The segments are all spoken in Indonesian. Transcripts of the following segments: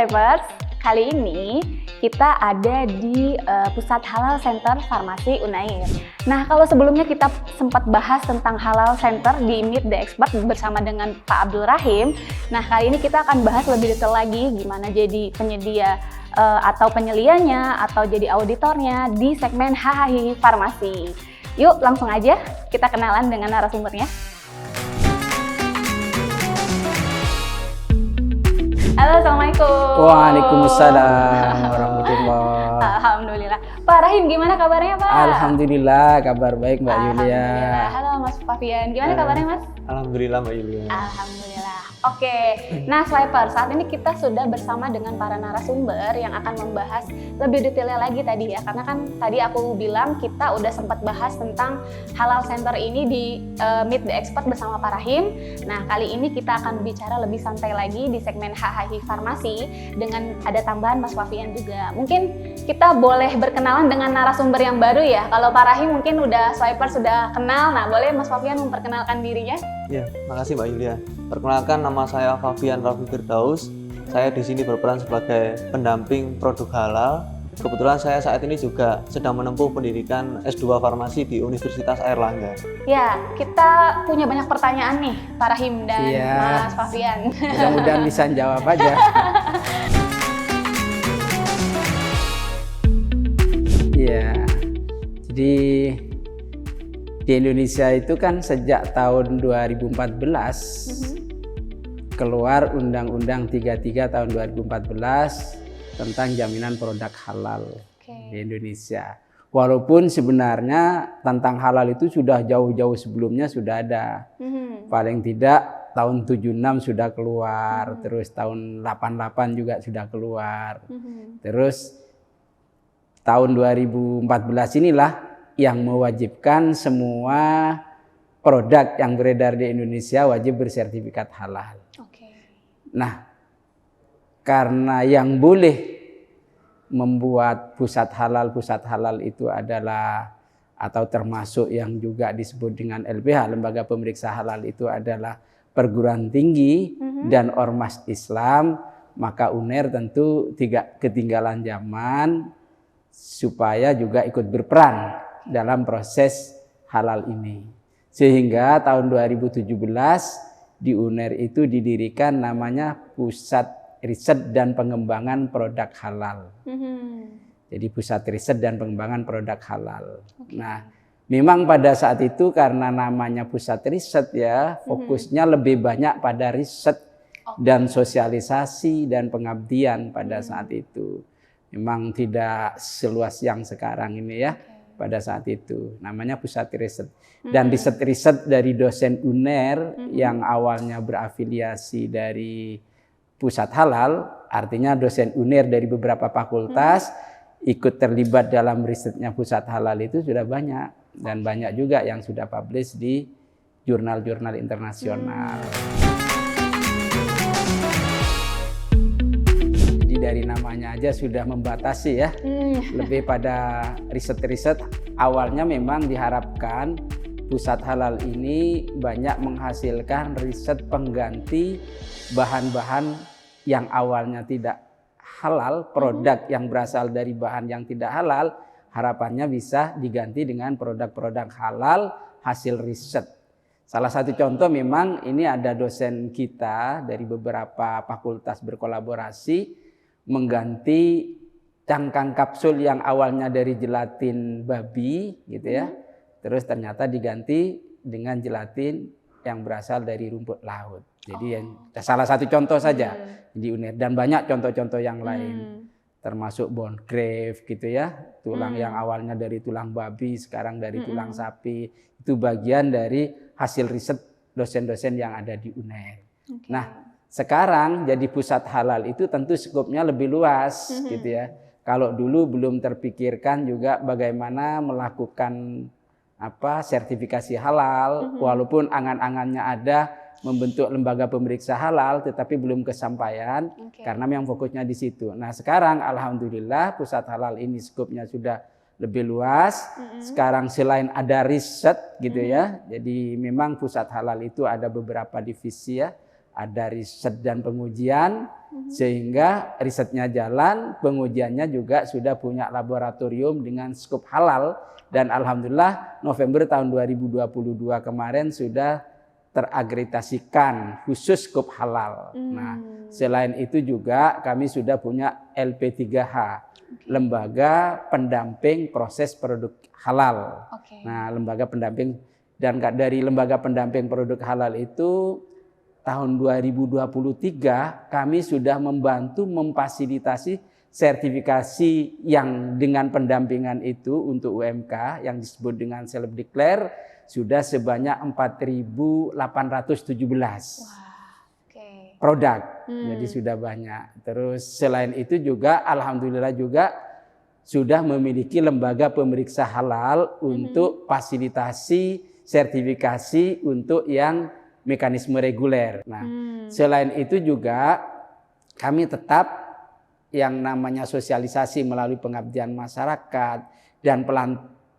Swipers, kali ini kita ada di Pusat Halal Center Farmasi Unair. Nah, kalau sebelumnya kita sempat bahas tentang Halal Center di Meet the Expert bersama dengan Pak Abdul Rahim. Nah, kali ini kita akan bahas lebih detail lagi gimana jadi penyedia atau penyelianya atau jadi auditornya di segmen HHI Farmasi. Yuk, langsung aja kita kenalan dengan narasumbernya. Halo, Assalamualaikum. Waalaikumsalam warahmatullahi. Alhamdulillah. Pak Rahim, gimana kabarnya Pak? Alhamdulillah, kabar baik Mbak Yulia. Halo Mas Fafian, gimana kabarnya Mas? Alhamdulillah Mbak Yulia. Alhamdulillah. Oke, nah Swiper, saat ini kita sudah bersama dengan para narasumber yang akan membahas lebih detailnya lagi tadi ya. Karena kan tadi aku bilang kita udah sempat bahas tentang Halal Center ini di Meet the Expert bersama Pak Rahim. Nah, kali ini kita akan bicara lebih santai lagi di segmen HHI Farmasi dengan ada tambahan Mas Fafian juga. Mungkin kita boleh berkenalan dengan narasumber yang baru ya. Kalau Pak Rahim mungkin udah Swiper sudah kenal, nah boleh Mas Fafian memperkenalkan dirinya? Ya, makasih Mbak Yulia. Perkenalkan, nama saya Fafian Raffi Firdaus. Saya di sini berperan sebagai pendamping produk halal. Kebetulan saya saat ini juga sedang menempuh pendidikan S2 Farmasi di Universitas Airlangga. Ya, kita punya banyak pertanyaan nih, Pak Rahim dan Mas Fafian. Mudah-mudahan bisa jawab aja. Iya, jadi di Indonesia itu kan sejak tahun 2014 keluar Undang-Undang 33 tahun 2014 tentang jaminan produk halal di Indonesia. Walaupun sebenarnya tentang halal itu sudah jauh-jauh sebelumnya sudah ada. Paling tidak tahun 76 sudah keluar, terus tahun 88 juga sudah keluar. Terus tahun 2014 inilah yang mewajibkan semua produk yang beredar di Indonesia wajib bersertifikat halal. Nah, karena yang boleh membuat pusat halal itu adalah atau termasuk yang juga disebut dengan LPH, Lembaga Pemeriksa Halal itu adalah perguruan tinggi dan ormas Islam, maka UNER tentu tidak ketinggalan zaman supaya juga ikut berperan dalam proses halal ini. Sehingga tahun 2017 di UNER itu didirikan namanya Pusat Riset dan Pengembangan Produk Halal. Jadi Pusat Riset dan Pengembangan Produk Halal. Nah, memang pada saat itu karena namanya Pusat Riset ya, fokusnya lebih banyak pada riset dan sosialisasi dan pengabdian pada saat itu. Memang tidak seluas yang sekarang ini ya. Pada saat itu namanya pusat riset dan riset dari dosen UNER yang awalnya berafiliasi dari pusat halal, artinya dosen UNER dari beberapa fakultas ikut terlibat dalam risetnya pusat halal itu sudah banyak dan banyak juga yang sudah publish di jurnal-jurnal internasional. Dari namanya aja sudah membatasi ya, lebih pada riset-riset. Awalnya memang diharapkan pusat halal ini banyak menghasilkan riset pengganti bahan-bahan yang awalnya tidak halal, produk yang berasal dari bahan yang tidak halal, harapannya bisa diganti dengan produk-produk halal hasil riset. Salah satu contoh memang ini ada dosen kita dari beberapa fakultas berkolaborasi mengganti cangkang kapsul yang awalnya dari gelatin babi gitu ya, terus ternyata diganti dengan gelatin yang berasal dari rumput laut. Jadi salah satu contoh saja di UNER dan banyak contoh-contoh yang lain, termasuk bone graft gitu ya, tulang yang awalnya dari tulang babi sekarang dari tulang sapi, itu bagian dari hasil riset dosen-dosen yang ada di UNER. Nah, sekarang jadi pusat halal itu tentu skopnya lebih luas gitu ya. Kalau dulu belum terpikirkan juga bagaimana melakukan sertifikasi halal, walaupun angan-angannya ada membentuk lembaga pemeriksa halal, tetapi belum kesampaian karena memang fokusnya di situ. Nah, sekarang alhamdulillah pusat halal ini skopnya sudah lebih luas. Sekarang selain ada riset gitu ya, jadi memang pusat halal itu ada beberapa divisi ya. ada riset dan pengujian, sehingga risetnya jalan, pengujiannya juga sudah punya laboratorium dengan skop halal, dan alhamdulillah November tahun 2022 kemarin sudah terakreditasikan khusus skop halal. Nah, selain itu juga kami sudah punya LP3H, lembaga pendamping proses produk halal. Nah, lembaga pendamping, dan dari lembaga pendamping produk halal itu tahun 2023 kami sudah membantu memfasilitasi sertifikasi yang dengan pendampingan itu untuk UMK yang disebut dengan Self Declare sudah sebanyak 4.817 produk. Jadi sudah banyak. Terus selain itu juga alhamdulillah juga sudah memiliki lembaga pemeriksa halal untuk fasilitasi sertifikasi untuk yang mekanisme reguler. Nah, selain itu juga kami tetap yang namanya sosialisasi melalui pengabdian masyarakat dan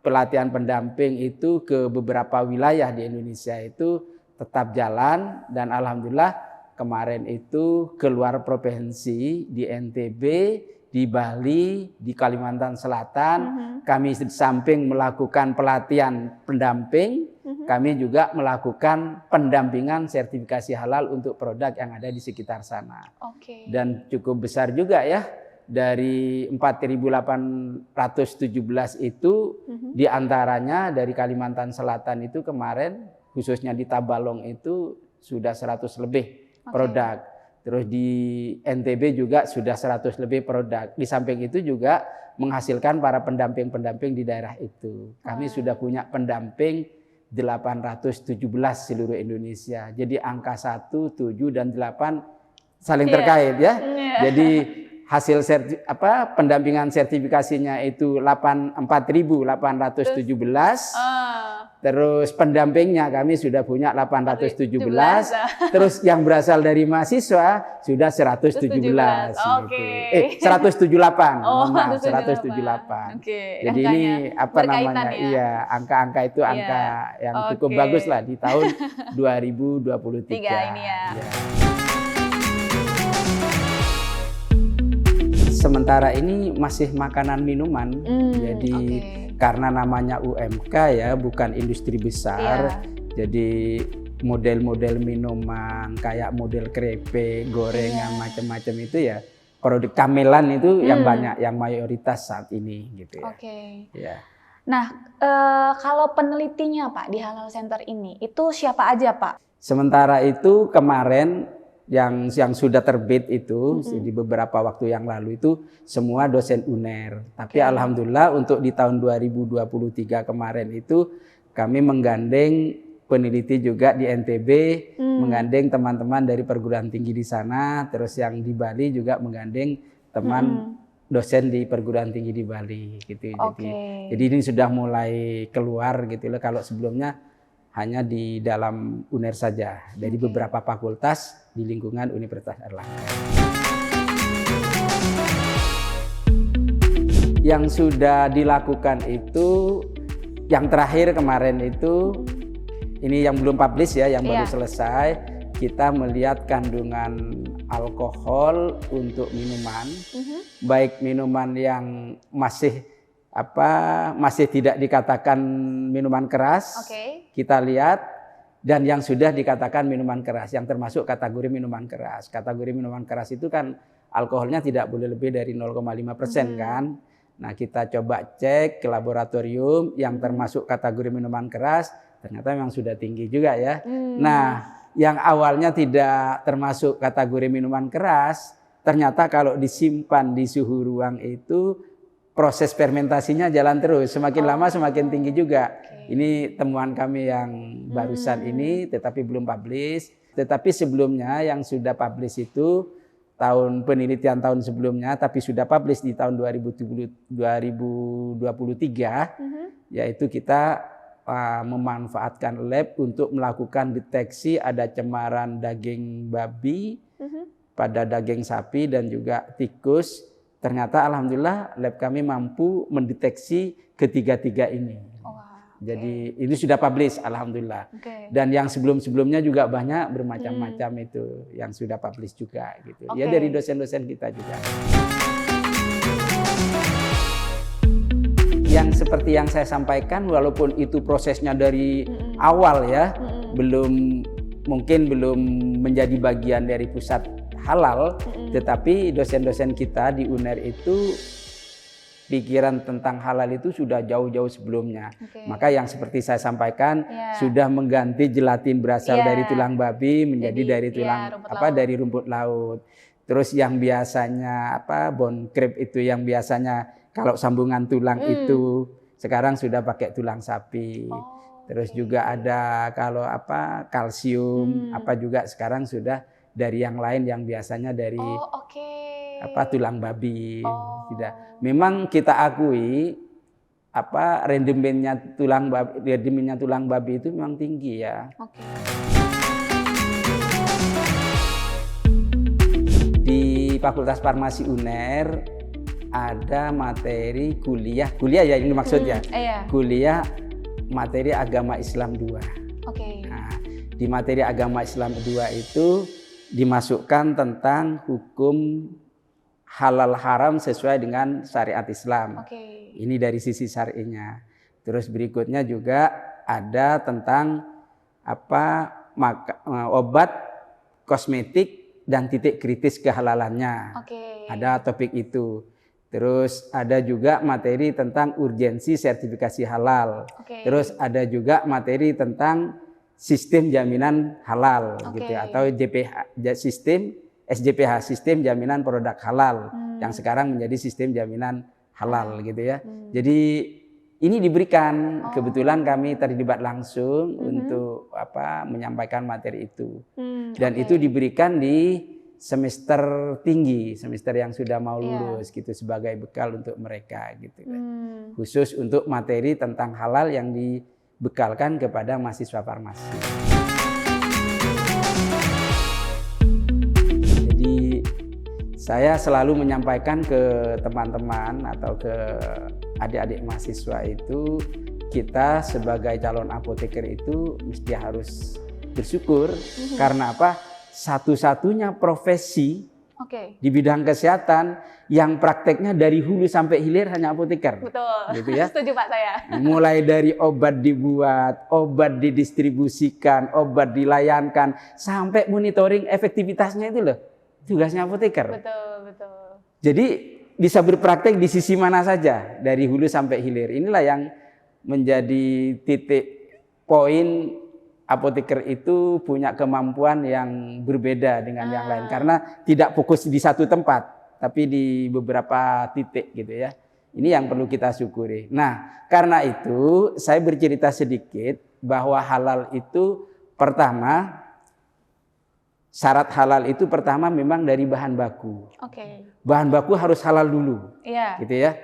pelatihan pendamping itu ke beberapa wilayah di Indonesia itu tetap jalan, dan alhamdulillah kemarin itu keluar provinsi di NTB, di Bali, di Kalimantan Selatan, kami di samping melakukan pelatihan pendamping, kami juga melakukan pendampingan sertifikasi halal untuk produk yang ada di sekitar sana. Dan cukup besar juga ya, dari 4.817 itu diantaranya dari Kalimantan Selatan itu kemarin khususnya di Tabalong itu sudah 100 lebih produk. Terus di NTB juga sudah 100 lebih produk. Di samping itu juga menghasilkan para pendamping-pendamping di daerah itu. Kami sudah punya pendamping 817 seluruh Indonesia. Jadi angka 1, 7, dan 8 saling terkait ya. Jadi hasil pendampingan sertifikasinya itu 4.817. Terus pendampingnya kami sudah punya 817. Terus yang berasal dari mahasiswa sudah 117. 178. Maaf, 178. Jadi ini namanya? Ya? Iya, angka-angka itu angka yang cukup bagus lah di tahun 2023 ini ya. Sementara ini masih makanan minuman. Jadi karena namanya UMK ya, bukan industri besar. Jadi model-model minuman kayak model krepe, gorengan, macam-macam itu ya produk camilan itu yang banyak, yang mayoritas saat ini gitu ya. Ya. Nah, kalau penelitinya Pak di Halal Center ini itu siapa aja Pak? Sementara itu kemarin yang sudah terbit itu di beberapa waktu yang lalu itu semua dosen UNER. Tapi alhamdulillah untuk di tahun 2023 kemarin itu kami menggandeng peneliti juga di NTB, menggandeng teman-teman dari perguruan tinggi di sana, terus yang di Bali juga menggandeng teman dosen di perguruan tinggi di Bali gitu. Jadi ini sudah mulai keluar gitu loh. Kalau sebelumnya hanya di dalam UNER saja, dari beberapa fakultas di lingkungan Universitas Erlangga. Yang sudah dilakukan itu, yang terakhir kemarin itu, ini yang belum publish ya, yang baru selesai, kita melihat kandungan alkohol untuk minuman, baik minuman yang masih tidak dikatakan minuman keras, kita lihat, dan yang sudah dikatakan minuman keras, yang termasuk kategori minuman keras. Kategori minuman keras itu kan alkoholnya tidak boleh lebih dari 0,5% kan. Nah, kita coba cek ke laboratorium yang termasuk kategori minuman keras, ternyata memang sudah tinggi juga ya. Nah, yang awalnya tidak termasuk kategori minuman keras, ternyata kalau disimpan di suhu ruang itu proses fermentasinya jalan terus, semakin lama semakin tinggi juga. Ini temuan kami yang barusan ini, tetapi belum publish. Tetapi sebelumnya yang sudah publish itu penelitian tahun sebelumnya, tapi sudah publish di tahun 2023, yaitu kita memanfaatkan lab untuk melakukan deteksi ada cemaran daging babi pada daging sapi dan juga tikus. Ternyata alhamdulillah lab kami mampu mendeteksi ketiga-tiga ini. Jadi ini sudah publish, alhamdulillah. Oke. Dan yang sebelum-sebelumnya juga banyak bermacam-macam itu yang sudah publish juga gitu. Ya Oke. dari dosen-dosen kita juga. Yang seperti yang saya sampaikan, walaupun itu prosesnya dari awal ya, mungkin belum menjadi bagian dari pusat halal, tetapi dosen-dosen kita di UNER itu pikiran tentang halal itu sudah jauh-jauh sebelumnya. Oke. Maka yang seperti saya sampaikan Ya. sudah mengganti gelatin berasal Ya. dari tulang babi menjadi Jadi, dari tulang rumput laut. dari rumput laut. Terus yang biasanya bone crab itu yang biasanya kalau sambungan tulang itu sekarang sudah pakai tulang sapi. Terus juga ada kalau kalsium juga sekarang sudah dari yang lain yang biasanya dari tulang babi. Tidak. Memang kita akui rendemennya tulang babi itu memang tinggi ya. Oke. Di Fakultas Farmasi UNER ada materi kuliah ya ini maksudnya. Iya. Kuliah materi agama Islam 2. Oke. Nah, di materi agama Islam 2 itu dimasukkan tentang hukum halal haram sesuai dengan syariat Islam. Oke. Ini dari sisi syar'inya. Terus berikutnya juga ada tentang obat, kosmetik dan titik kritis kehalalannya. Oke. Ada topik itu. Terus ada juga materi tentang urgensi sertifikasi halal. Oke. Terus ada juga materi tentang sistem jaminan halal gitu atau SJPH, sistem jaminan produk halal yang sekarang menjadi sistem jaminan halal gitu ya. Jadi ini diberikan kebetulan kami terlibat langsung untuk menyampaikan materi itu. Dan itu diberikan di semester tinggi, semester yang sudah mau lulus gitu sebagai bekal untuk mereka gitu. Khusus untuk materi tentang halal yang dibekalkan kepada mahasiswa farmasi. Jadi saya selalu menyampaikan ke teman-teman atau ke adik-adik mahasiswa itu kita sebagai calon apoteker itu mesti harus bersyukur karena satu-satunya profesi di bidang kesehatan yang prakteknya dari hulu sampai hilir hanya apoteker. Betul. Gitu ya. Setuju Pak saya. Mulai dari obat dibuat, obat didistribusikan, obat dilayankan, sampai monitoring efektivitasnya itu loh. Tugasnya apoteker. Betul. Jadi bisa berpraktek di sisi mana saja dari hulu sampai hilir. Inilah yang menjadi titik poin apoteker itu punya kemampuan yang berbeda dengan yang lain karena tidak fokus di satu tempat tapi di beberapa titik gitu ya. Ini yang perlu kita syukuri. Nah, karena itu saya bercerita sedikit bahwa halal itu pertama syarat halal itu pertama memang dari bahan baku. Oke. Bahan baku harus halal dulu. Iya. Gitu ya.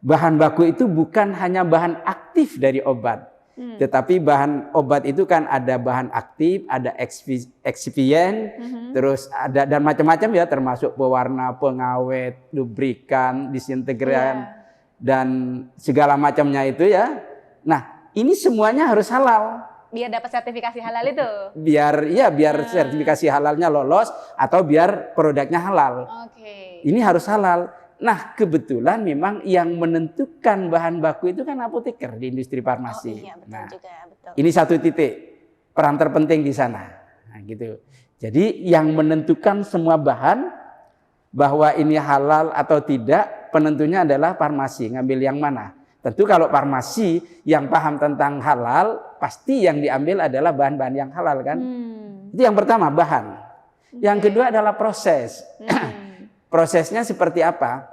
Bahan baku itu bukan hanya bahan aktif dari obat. Tetapi bahan obat itu kan ada bahan aktif, ada eksipien, terus ada dan macam-macam ya termasuk pewarna, pengawet, lubrikan, disintegran dan segala macamnya itu ya. Nah, ini semuanya harus halal. Biar dapat sertifikasi halal itu. Biar sertifikasi halalnya lolos atau biar produknya halal. Oke. Ini harus halal. Nah, kebetulan memang yang menentukan bahan baku itu kan apoteker di industri farmasi. Oh iya, betul juga, betul. Ini satu titik peran terpenting di sana. Nah, gitu. Jadi yang menentukan semua bahan bahwa ini halal atau tidak, penentunya adalah farmasi. Ngambil yang mana? Tentu kalau farmasi yang paham tentang halal, pasti yang diambil adalah bahan-bahan yang halal kan. Itu yang pertama, bahan. Yang kedua adalah proses. Prosesnya seperti apa?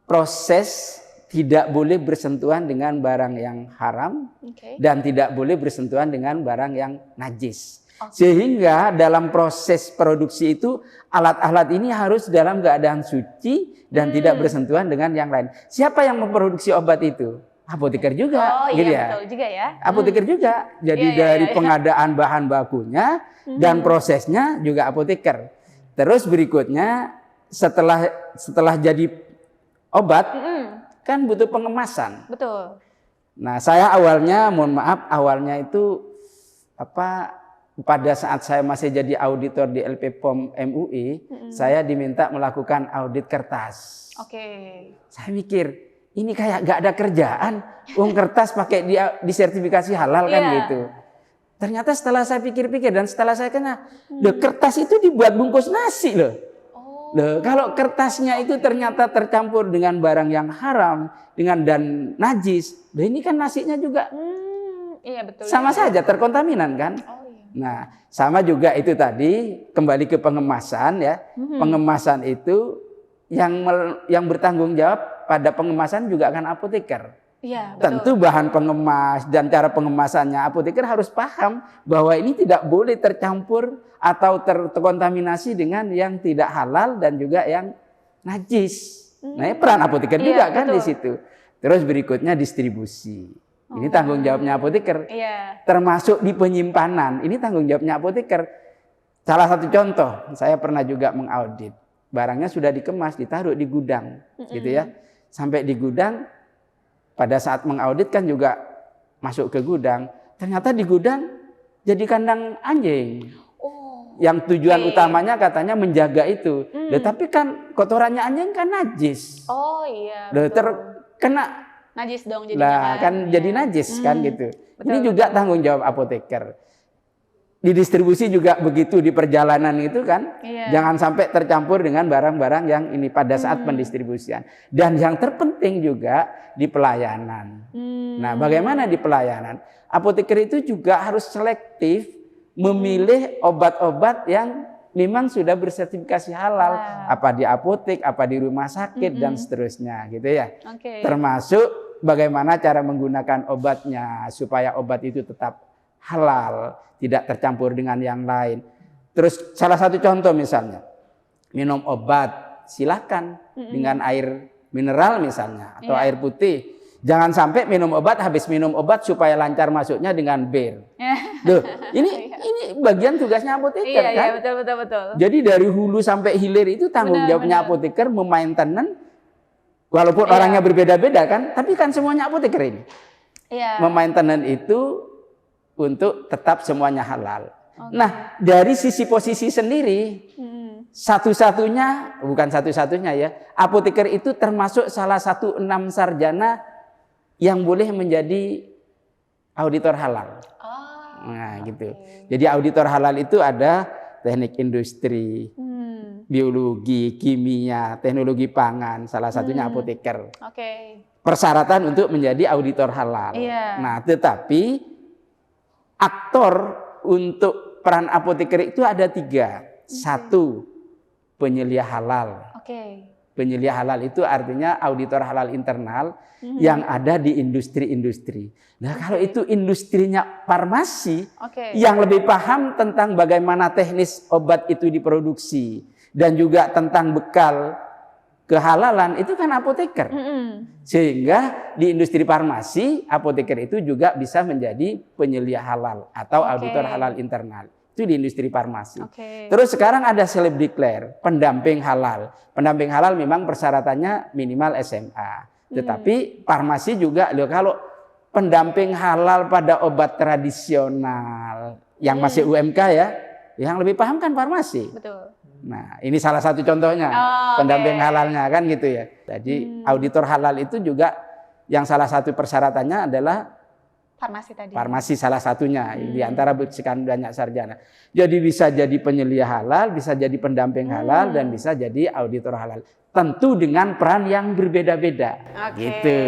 Proses tidak boleh bersentuhan dengan barang yang haram dan tidak boleh bersentuhan dengan barang yang najis. Sehingga dalam proses produksi itu alat-alat ini harus dalam keadaan suci dan tidak bersentuhan dengan yang lain. Siapa yang memproduksi obat itu? Apoteker juga. Oh gitu iya, betul juga ya. Apoteker juga. Jadi dari pengadaan bahan bakunya dan prosesnya juga apoteker. Terus berikutnya setelah jadi obat kan butuh pengemasan. Betul. Nah, saya awalnya, mohon maaf, awalnya itu pada saat saya masih jadi auditor di LP POM MUI, saya diminta melakukan audit kertas. Oke. Saya mikir, ini kayak gak ada kerjaan, kertas pakai disertifikasi halal kan gitu. Ternyata setelah saya pikir-pikir dan setelah saya kenal, kertas itu dibuat bungkus nasi loh. Loh, kalau kertasnya itu ternyata tercampur dengan barang yang haram, dan najis, ini kan nasinya juga Iya, betul. sama saja terkontaminan kan. Nah, sama juga itu tadi, kembali ke pengemasan ya. Pengemasan itu yang bertanggung jawab pada pengemasan juga kan apoteker. Iya, betul. Tentu bahan pengemas dan cara pengemasannya apoteker harus paham bahwa ini tidak boleh tercampur atau terkontaminasi dengan yang tidak halal dan juga yang najis. Nah, ini peran apoteker juga kan di situ. Terus berikutnya distribusi. Ini tanggung jawabnya apoteker. Termasuk di penyimpanan. Ini tanggung jawabnya apoteker. Salah satu contoh, saya pernah juga mengaudit. Barangnya sudah dikemas, ditaruh di gudang, gitu ya. Sampai di gudang, pada saat mengaudit kan juga masuk ke gudang. Ternyata di gudang jadi kandang anjing. Yang tujuan utamanya katanya menjaga itu. Tapi kan kotorannya anjing kan najis. Oh iya. Terkena najis dong jadinya kan jadi najis kan gitu. Ini juga tanggung jawab apoteker. Di distribusi juga begitu, di perjalanan itu kan. Jangan sampai tercampur dengan barang-barang yang ini pada saat pendistribusian. Dan yang terpenting juga di pelayanan. Nah, bagaimana di pelayanan? Apoteker itu juga harus selektif memilih obat-obat yang memang sudah bersertifikasi halal, apa di apotek, apa di rumah sakit dan seterusnya, gitu ya. Termasuk bagaimana cara menggunakan obatnya supaya obat itu tetap halal, tidak tercampur dengan yang lain. Terus salah satu contoh misalnya, minum obat silakan dengan air mineral misalnya atau air putih. Jangan sampai minum obat, habis minum obat supaya lancar masuknya dengan bir. Duh, ini bagian tugasnya apoteker kan? Iya, betul. Jadi dari hulu sampai hilir itu tanggung jawabnya apoteker memainten, walaupun orangnya berbeda-beda kan, tapi kan semuanya apoteker ini. Memainten itu untuk tetap semuanya halal. Nah, dari sisi posisi sendiri, bukan satu-satunya ya, apoteker itu termasuk salah satu 6 sarjana yang boleh menjadi auditor halal. Nah, gitu. Jadi auditor halal itu ada teknik industri, biologi, kimia, teknologi pangan, salah satunya apoteker. Persyaratan untuk menjadi auditor halal. Nah, tetapi aktor untuk peran apoteker itu ada 3. 1, penyelia halal. Penyelia halal itu artinya auditor halal internal yang ada di industri-industri. Nah, kalau itu industrinya farmasi yang lebih paham tentang bagaimana teknis obat itu diproduksi dan juga tentang bekal kehalalan, itu kan apoteker. Sehingga di industri farmasi, apoteker itu juga bisa menjadi penyelia halal atau auditor halal internal. Itu di industri farmasi. Terus sekarang ada self declare, pendamping halal. Pendamping halal memang persyaratannya minimal SMA. Tetapi farmasi juga, kalau pendamping halal pada obat tradisional yang masih UMK ya, yang lebih paham kan farmasi. Nah, ini salah satu contohnya, pendamping halalnya kan gitu ya. Jadi auditor halal itu juga yang salah satu persyaratannya adalah farmasi salah satunya di antara sekian banyak sarjana. Jadi bisa jadi penyelia halal, bisa jadi pendamping halal, dan bisa jadi auditor halal. Tentu dengan peran yang berbeda-beda. Gitu.